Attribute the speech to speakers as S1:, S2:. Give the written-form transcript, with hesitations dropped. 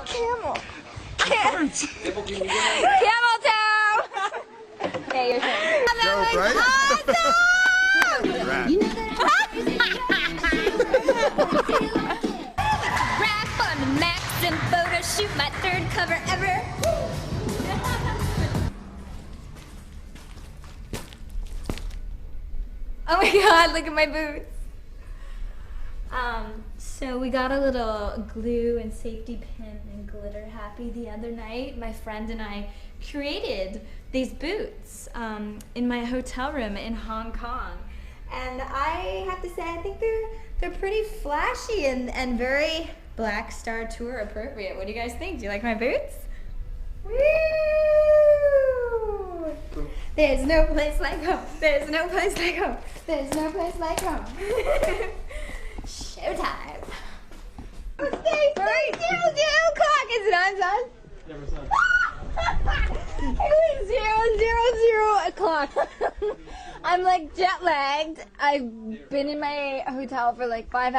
S1: Camel. Camel toe. Okay, your turn.
S2: Joke, right?
S1: Awesome! Rap on the max and photo shoot, my third cover ever. Oh my god, look at my boots. So we got a little glue and safety pin and glitter happy the other night. My friend and I created these boots in my hotel room in Hong Kong. And I have to say, I think they're pretty flashy and very Black Star Tour appropriate. What do you guys think? Do you like my boots? Woo! There's no place like home. There's no place like home. There's no place like home. Showtime. Stay 3:00 o'clock. Is it on, son?
S3: Never saw.
S1: It was 0:00 o'clock. I'm like jet lagged. I've been in my hotel for like 5 hours.